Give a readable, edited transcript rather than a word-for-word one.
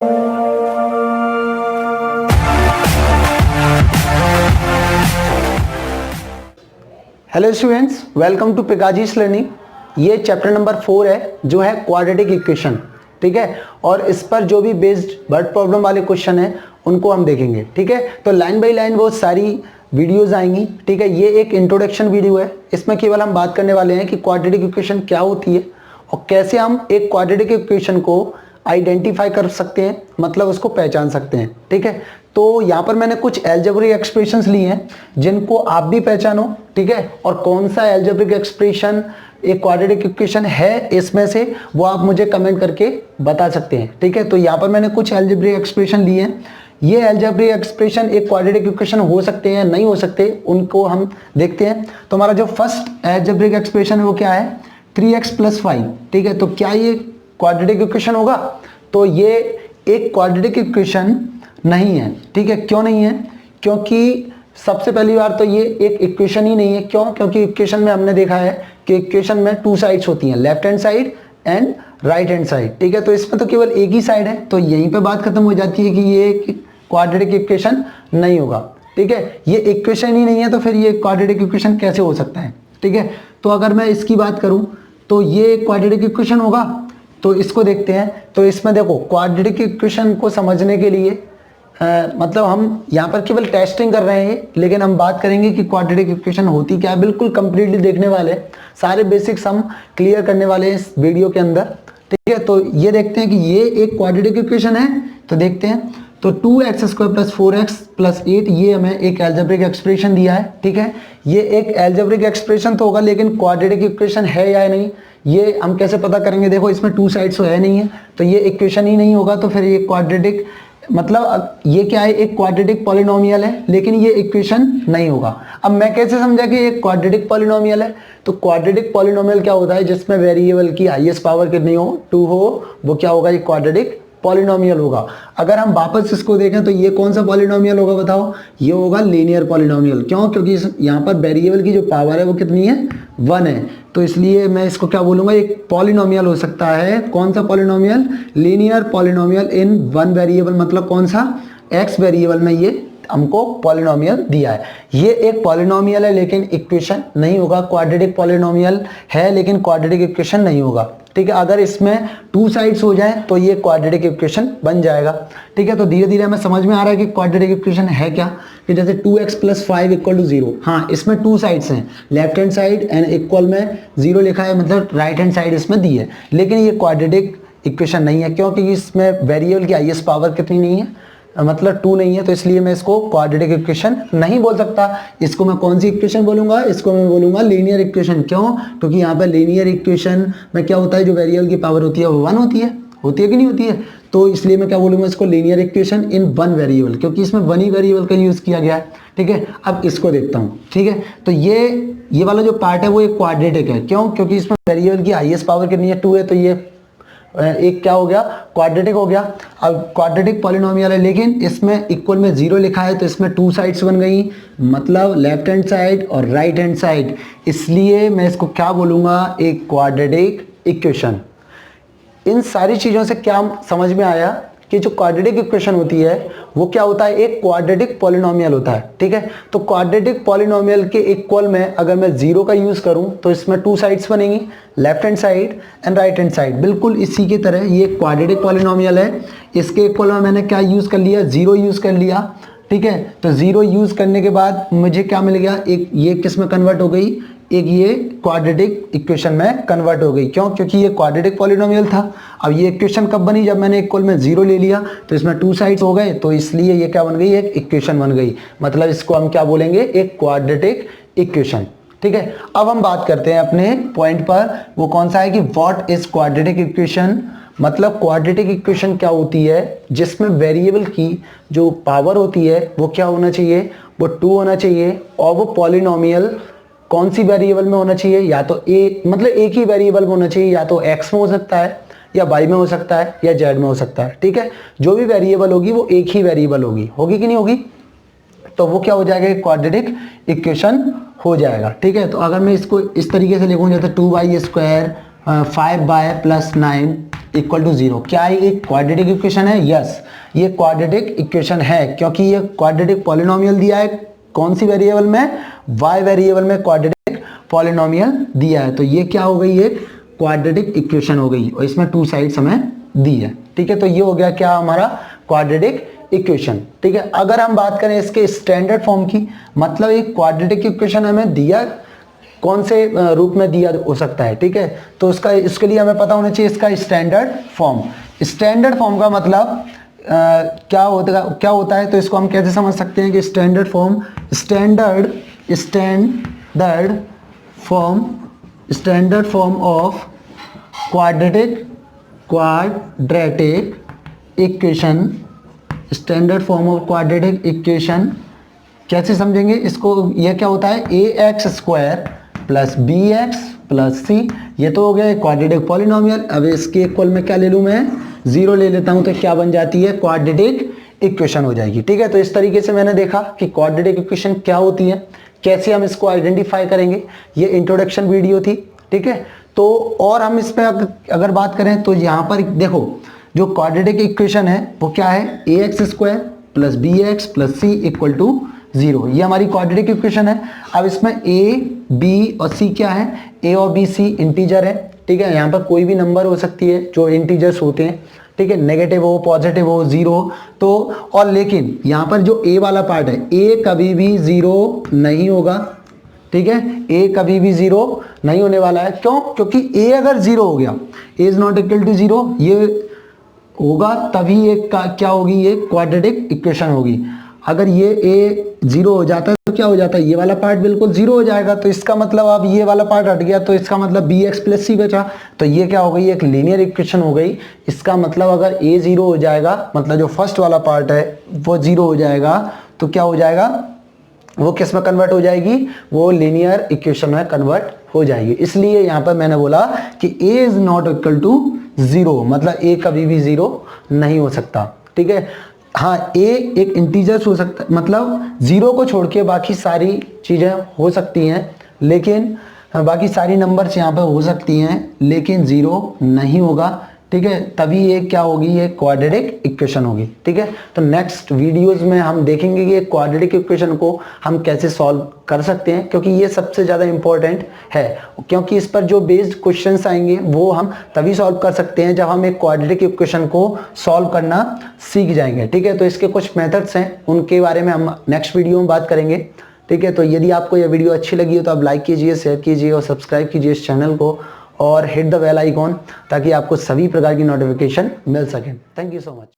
Hello students, welcome to Pikaji's learning. ये chapter number 4 है जो है क्वाड्रेटिक इक्वेशन। ठीक है, और इस पर जो भी बेस्ड वर्ड प्रॉब्लम वाले क्वेश्चन है उनको हम देखेंगे। ठीक है, तो लाइन बाय लाइन बहुत सारी वीडियोस आएंगी। ठीक है, ये एक इंट्रोडक्शन वीडियो है। इसमें केवल हम बात करने वाले हैं कि क्वाड्रेटिक इक्वेशन क्या होती है और कैसे हम एक क्वाड्रेटिक इक्वेशन को आइडेंटिफाई कर सकते हैं, मतलब उसको पहचान सकते हैं। ठीक है, तो यहाँ पर मैंने कुछ एल्जेब्रिक एक्सप्रेशंस लिए हैं जिनको आप भी पहचानो। ठीक है, और कौन सा एल्जेब्रिक एक्सप्रेशन एक क्वाड्रेटिक इक्वेशन है इसमें से वो आप मुझे कमेंट करके बता सकते हैं। ठीक है, तो यहाँ पर मैंने कुछ एल्जेब्रिक एक्सप्रेशन लिए हैं। ये एल्जेब्रिक एक्सप्रेशन एक क्वाड्रेटिक इक्वेशन हो सकते हैं, नहीं हो सकते, उनको हम देखते हैं। तो हमारा जो फर्स्ट एल्जेब्रिक एक्सप्रेशन है वो क्या है, 3x + 5। ठीक है, तो क्या ये क्वाड्रेटिक इक्वेशन होगा? तो ये एक क्वाड्रेटिक इक्वेशन नहीं है। ठीक है, क्यों नहीं है? क्योंकि सबसे पहली बार तो ये एक इक्वेशन ही नहीं है। क्यों? क्योंकि इक्वेशन में हमने देखा है कि इक्वेशन में 2 साइड्स होती हैं, left hand side and right hand side. ठीक है, तो इसमें तो केवल एक ही साइड है, तो यहीं पे बात खत्म हो जाती है कि ये एक क्वाड्रेटिक इक्वेशन नहीं होगा। ठीक है, ये इक्वेशन ही नहीं है तो फिर ये क्वाड्रेटिक इक्वेशन कैसे हो सकता है? ठीक है, तो अगर मैं इसकी बात करूं तो ये क्वाड्रेटिक इक्वेशन होगा। तो इसको देखते हैं। तो इसमें देखो, क्वाड्रेटिक इक्वेशन को समझने के लिए मतलब हम यहाँ पर केवल टेस्टिंग कर रहे हैं, लेकिन हम बात करेंगे कि क्वाड्रेटिक इक्वेशन होती क्या है, बिल्कुल कंप्लीटली देखने वाले हैं। सारे बेसिक्स हम क्लियर करने वाले हैं इस वीडियो के अंदर। ठीक है, तो ये देखते हैं कि ये एक क्वाड्रेटिक इक्वेशन है। तो देखते हैं, तो 2x² + 4x + 8 ये हमें एक एल्जेब्रिक एक्सप्रेशन दिया है। ठीक है, ये एक एल्जेब्रिक एक्सप्रेशन तो होगा, लेकिन क्वाड्रेटिक इक्वेशन है या नहीं ये हम कैसे पता करेंगे? देखो, इसमें 2 साइड्स तो है नहीं है, तो ये इक्वेशन ही नहीं होगा। तो फिर ये क्वाड्रेटिक मतलब ये क्या है, एक क्वाड्रेटिक पॉलिनोमियल है, लेकिन ये इक्वेशन नहीं होगा। अब मैं कैसे समझा कि ये क्वाड्रेटिक पॉलिनोमियल है? तो क्वाड्रेटिक पॉलिनोमियल क्या होता है, जिसमें वेरिएबल की हाईएस्ट पावर कितनी हो, 2 हो, वो क्या होगा, ये क्वाड्रेटिक पॉलिनोमियल होगा। अगर हम वापस इसको देखें तो ये कौन सा पॉलिनोमियल होगा बताओ? ये होगा लीनियर पॉलिनोमियल। क्यों? क्योंकि यहाँ पर वेरिएबल की जो पावर है वो कितनी है, 1 है। तो इसलिए मैं इसको क्या बोलूंगा, एक पॉलिनोमियल हो सकता है। कौन सा पॉलिनोमियल? लीनियर पॉलिनोमियल इन 1 वेरिएबल, मतलब कौन सा, x वेरिएबल में ये हमको पॉलिनोमियल दिया है। ये एक पॉलिनोमियल है लेकिन इक्वेशन नहीं होगा। क्वाड्रेटिक पॉलिनोमियल है लेकिन क्वाड्रेटिक इक्वेशन नहीं होगा। ठीक है, अगर इसमें 2 साइड्स हो जाए तो ये क्वाड्रेटिक इक्वेशन बन जाएगा। ठीक है, तो धीरे धीरे हमें समझ में आ रहा है कि क्वाड्रेटिक इक्वेशन है क्या, कि जैसे 2x + 5 = 0। हाँ, इसमें 2 साइड्स हैं, left hand side and equal में 0 लिखा है, मतलब राइट हैंड साइड इसमें दी है, लेकिन ये क्वाड्रेटिक इक्वेशन नहीं है। क्योंकि इसमें वेरिएबल की हाईएस्ट पावर कितनी नहीं है, मतलब 2 नहीं है, तो इसलिए मैं इसको क्वाड्रेटिक इक्वेशन नहीं बोल सकता। इसको मैं कौन सी इक्वेशन बोलूंगा? इसको मैं बोलूंगा लीनियर इक्वेशन। क्यों? क्योंकि यहाँ पे लीनियर इक्वेशन में क्या होता है, जो वेरिएबल की पावर होती है वो 1 होती है कि नहीं होती है? तो इसलिए मैं क्या बोलूंगा, इसको लीनियर इक्वेशन इन 1 वेरिएबल, क्योंकि इसमें 1 ही वेरिएबल का यूज किया गया है। ठीक है, अब इसको देखता हूँ। ठीक है, तो ये वाला जो पार्ट है वो एक क्वाड्रेटिक है। क्यों? क्योंकि इसमें वेरिएबल की हाईएस्ट पावर कितनी है, 2 है, तो ये एक क्या हो गया, क्वाड्रेटिक हो गया। अब क्वाड्रेटिक पॉलिनोमियल है, लेकिन इसमें इक्वल में 0 लिखा है, तो इसमें 2 साइड्स बन गई, मतलब लेफ्ट हैंड साइड और राइट हैंड साइड। इसलिए मैं इसको क्या बोलूँगा, एक क्वाड्रेटिक इक्वेशन। इन सारी चीज़ों से क्या समझ में आया कि जो क्वाड्रेटिक इक्वेशन होती है वो क्या होता है, एक क्वाड्रेटिक पॉलिनोमियल होता है। ठीक है, तो क्वाड्रेटिक पॉलिनोमियल के इक्वल में अगर मैं 0 का यूज़ करूं तो इसमें 2 साइड्स बनेंगी, left hand side and right hand side. बिल्कुल इसी की तरह ये क्वाड्रेटिक पॉलिनोमियल है। इसके इक्वल में मैंने क्या यूज़ कर लिया, 0 यूज़ कर लिया। ठीक है, तो 0 यूज़ करने के बाद मुझे क्या मिल गया, एक ये किस में कन्वर्ट हो गई, एक ये क्वाड्रेटिक इक्वेशन में कन्वर्ट हो गई। क्यों? क्योंकि ये क्वाड्रेटिक पॉलिनोमियल था। अब ये इक्वेशन कब बनी, जब मैंने इक्वल में 0 ले लिया, तो इसमें 2 साइड्स हो गए, तो इसलिए ये क्या बन गई, एक इक्वेशन बन गई। मतलब इसको हम क्या बोलेंगे, एक क्वाड्रेटिक इक्वेशन। ठीक है, अब हम बात करते हैं अपने पॉइंट पर, वो कौन सा है कि व्हाट इज क्वाड्रेटिक इक्वेशन। मतलब क्वाड्रेटिक इक्वेशन क्या होती है, जिसमें वेरिएबल की जो पावर होती है वो क्या होना चाहिए, वो 2 होना चाहिए, और वो पॉलिनोमियल कौन सी वेरिएबल में होना चाहिए, या तो मतलब एक ही वेरिएबल में होना चाहिए, या तो x में हो सकता है, या y में हो सकता है, या z में हो सकता है। ठीक है, जो भी वेरिएबल होगी वो एक ही वेरिएबल होगी कि नहीं होगी, तो वो क्या हो जाएगा, क्वाड्रेटिक इक्वेशन हो जाएगा। ठीक है, तो अगर मैं इसको इस तरीके से लिखूं, जैसे 2y² 5y + 9 इक्वल टू 0। क्या ये एक क्वाड्रेटिक इक्वेशन है? यस, ये क्वाड्रेटिक इक्वेशन है, क्योंकि ये क्वाड्रेटिक पॉलिनोमियल दिया है कौन सी वेरिएबल में? y वेरिएबल में क्वाड्रेटिक पॉलिनोमियल दिया है, तो ये क्या हो गई? एक क्वाड्रेटिक इक्वेशन हो गई, और इसमें 2 साइड्स हमें दी है। ठीक है, तो ये हो गया क्या हमारा? Quadratic equation. ठीक है, अगर हम बात करें इसके स्टैंडर्ड फॉर्म की, मतलब एक क्वाड्रेटिक इक्वेशन हमें दिया कौन से रूप में दिया हो सकता है? ठीक है, तो इसके लिए हमें पता होना चाहिए इसका स्टैंडर्ड फॉर्म। स्टैंडर्ड फॉर्म का मतलब क्या होता है? तो इसको हम कैसे समझ सकते हैं कि standard form, standard form of quadratic equation, standard form of quadratic equation कैसे समझेंगे इसको? ये क्या होता है? ax² plus bx plus c, ये तो हो गया क्वाड्रेटिक पॉलिनोमियल। अब इसके इक्वल में क्या ले लूँ मैं? 0 ले लेता हूँ, तो क्या बन जाती है? क्वाड्रेटिक इक्वेशन हो जाएगी। ठीक है, तो इस तरीके से मैंने देखा कि क्वाड्रेटिक इक्वेशन क्या होती है, कैसे हम इसको आइडेंटिफाई करेंगे, ये इंट्रोडक्शन वीडियो थी। ठीक है, तो और हम इस पर अगर बात करें तो यहाँ पर देखो, जो क्वाड्रेटिक इक्वेशन है वो क्या है? ax² plus bx plus c equal to 0, ये हमारी क्वाड्रेटिक इक्वेशन है। अब इसमें a, b और c क्या है? a और b, c इंटीजर है। ठीक है, यहाँ पर कोई भी नंबर हो सकती है जो इंटीजर्स होते हैं। ठीक है, नेगेटिव हो, पॉजिटिव हो, 0 हो, तो और लेकिन यहाँ पर जो a वाला पार्ट है, a कभी भी 0 नहीं होगा। ठीक है, a कभी भी 0 नहीं होने वाला है। क्यों? क्योंकि a अगर 0 हो गया, a is not equal to 0, ये होगा तभी ये क्या होगी? ये क्वाड्रेटिक इक्वेशन होगी। अगर ये a 0 हो जाता है तो क्या हो जाता है? ये वाला पार्ट बिल्कुल 0 हो जाएगा, तो इसका मतलब अब ये वाला पार्ट हट गया, तो इसका मतलब bx प्लस c बचा, तो ये क्या हो गई? एक लीनियर इक्वेशन हो गई। इसका मतलब अगर a 0 हो जाएगा, मतलब जो फर्स्ट वाला पार्ट है वो 0 हो जाएगा, तो क्या हो जाएगा? वो किस में कन्वर्ट हो जाएगी? वो लीनियर इक्वेशन में कन्वर्ट हो जाएगी। इसलिए यहाँ पर मैंने बोला कि a is not equal to 0, मतलब a कभी भी 0 नहीं हो सकता। ठीक है, हाँ, a एक इंटीजर्स हो सकता है, मतलब 0 को छोड़ के बाकी सारी चीज़ें हो सकती हैं, लेकिन बाकी सारी नंबर्स यहाँ पर हो सकती हैं, लेकिन 0 नहीं होगा। ठीक है, तभी ये क्या होगी? ये क्वाड्रेटिक इक्वेशन होगी। ठीक है, तो नेक्स्ट वीडियोस में हम देखेंगे कि क्वाड्रेटिक इक्वेशन को हम कैसे सॉल्व कर सकते हैं, क्योंकि ये सबसे ज़्यादा इंपॉर्टेंट है, क्योंकि इस पर जो बेस्ड क्वेश्चंस आएंगे वो हम तभी सॉल्व कर सकते हैं जब हम एक क्वाड्रेटिक इक्वेशन को सॉल्व करना सीख जाएंगे। ठीक है, तो इसके कुछ मेथड्स हैं, उनके बारे में हम नेक्स्ट वीडियो में बात करेंगे। ठीक है, तो यदि आपको यह वीडियो अच्छी लगी हो तो आप लाइक कीजिए, शेयर कीजिए और सब्सक्राइब कीजिए इस चैनल को, और हिट द बेल आइकॉन, ताकि आपको सभी प्रकार की नोटिफिकेशन मिल सके। Thank you so much.